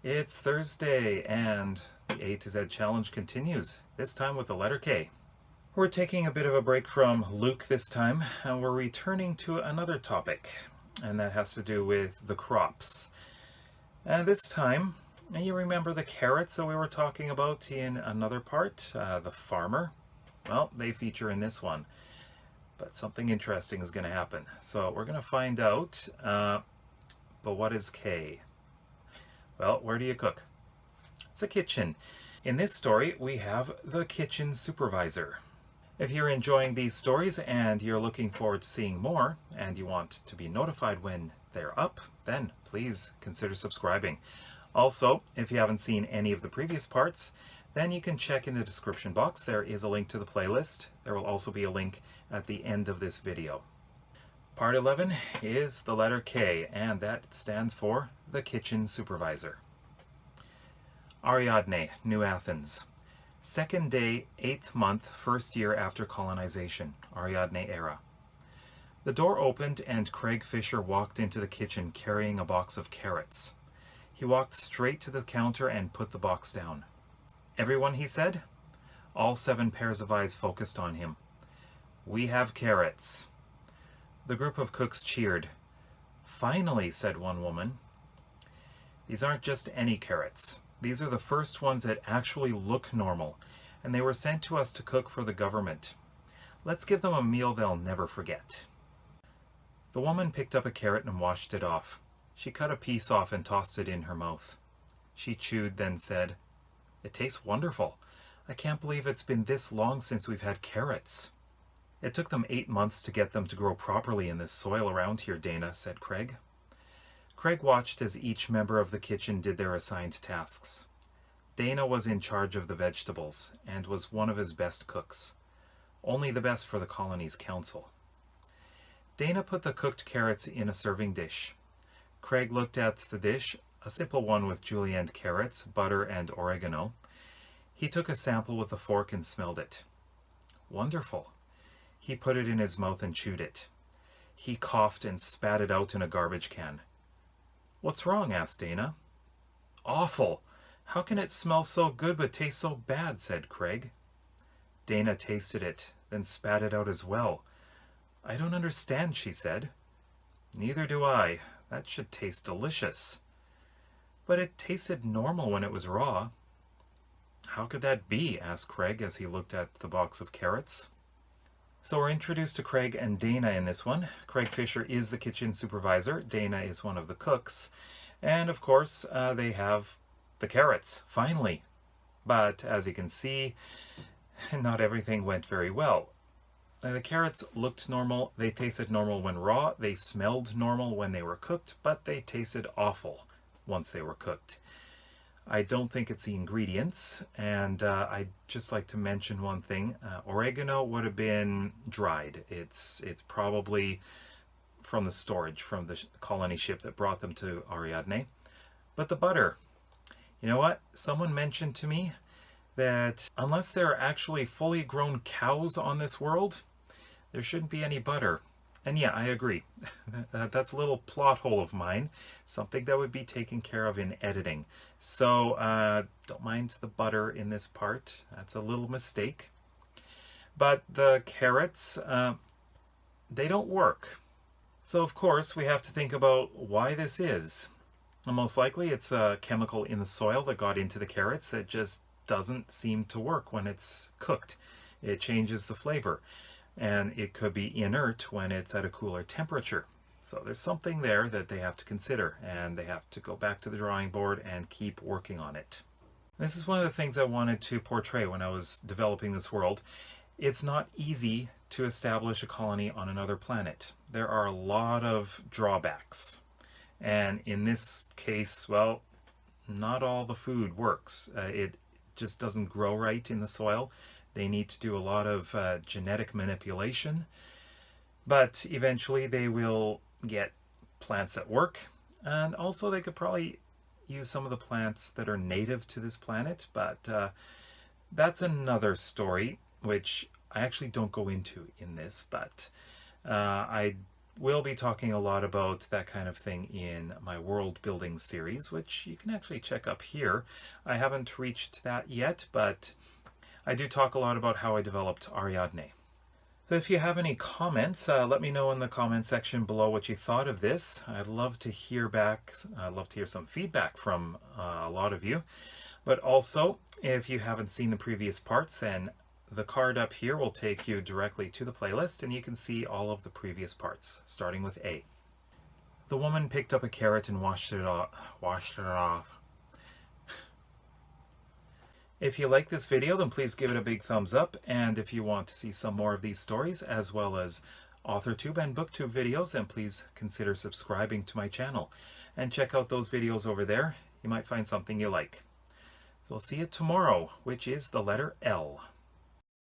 It's Thursday and the A to Z challenge continues, this time with the letter K. We're taking a bit of a break from Luke this time, and we're returning to another topic, and that has to do with the crops. And this time, you remember the carrots that we were talking about in another part, the farmer? Well, they feature in this one, but something interesting is going to happen. So we're going to find out, but what is K? Well, where do you cook? It's the kitchen. In this story, we have the kitchen supervisor. If you're enjoying these stories and you're looking forward to seeing more, and you want to be notified when they're up, then please consider subscribing. Also, if you haven't seen any of the previous parts, then you can check in the description box. There is a link to the playlist. There will also be a link at the end of this video. Part 11 is the letter K, and that stands for the kitchen supervisor. Ariadne, New Athens. Second day, 8th month, first year after colonization, Ariadne era. The door opened and Craig Fisher walked into the kitchen carrying a box of carrots. He walked straight to the counter and put the box down. "Everyone," he said. All 7 pairs of eyes focused on him. "We have carrots." The group of cooks cheered. "Finally," said one woman. "These aren't just any carrots. These are the first ones that actually look normal, and they were sent to us to cook for the government. Let's give them a meal they'll never forget." The woman picked up a carrot and washed it off. She cut a piece off and tossed it in her mouth. She chewed, then said, "It tastes wonderful. I can't believe it's been this long since we've had carrots." "It took them 8 months to get them to grow properly in this soil around here, Dana," said Craig. Craig watched as each member of the kitchen did their assigned tasks. Dana was in charge of the vegetables and was one of his best cooks. Only the best for the colony's council. Dana put the cooked carrots in a serving dish. Craig looked at the dish, a simple one with julienne carrots, butter, and oregano. He took a sample with a fork and smelled it. Wonderful. He put it in his mouth and chewed it. He coughed and spat it out in a garbage can. "What's wrong?" asked Dana. "Awful! How can it smell so good but taste so bad?" said Craig. Dana tasted it, then spat it out as well. "I don't understand," she said. "Neither do I. That should taste delicious." "But it tasted normal when it was raw." "How could that be?" asked Craig as he looked at the box of carrots. So we're introduced to Craig and Dana in this one. Craig Fisher is the kitchen supervisor. Dana is one of the cooks. And of course, they have the carrots, finally. But as you can see, not everything went very well. The carrots looked normal. They tasted normal when raw. They smelled normal when they were cooked, but they tasted awful once they were cooked. I don't think it's the ingredients, and I'd just like to mention one thing. Oregano would have been dried. It's probably from the storage from the colony ship that brought them to Ariadne. But the butter, you know what? Someone mentioned to me that unless there are actually fully grown cows on this world, there shouldn't be any butter. And yeah, I agree. That's a little plot hole of mine, something that would be taken care of in editing. So don't mind the butter in this part. That's a little mistake. But the carrots, they don't work. So of course we have to think about why this is. And most likely it's a chemical in the soil that got into the carrots that just doesn't seem to work when it's cooked. It changes the flavor. And it could be inert when it's at a cooler temperature. So there's something there that they have to consider, and they have to go back to the drawing board and keep working on it. This is one of the things I wanted to portray when I was developing this world. It's not easy to establish a colony on another planet. There are a lot of drawbacks. And in this case, well, not all the food works. It just doesn't grow right in the soil. They need to do a lot of genetic manipulation, but eventually they will get plants that work, and also they could probably use some of the plants that are native to this planet, but that's another story, which I actually don't go into in this, but I will be talking a lot about that kind of thing in my world building series, which you can actually check up here. I haven't reached that yet, but I do talk a lot about how I developed Ariadne. So if you have any comments, let me know in the comment section below what you thought of this. I'd love to hear back. I'd love to hear some feedback from a lot of you. But also, if you haven't seen the previous parts, then the card up here will take you directly to the playlist, and you can see all of the previous parts, starting with A. The woman picked up a carrot and washed it off. If you like this video, then please give it a big thumbs up, and if you want to see some more of these stories, as well as AuthorTube and BookTube videos, then please consider subscribing to my channel. And check out those videos over there. You might find something you like. So I'll see you tomorrow, which is the letter L.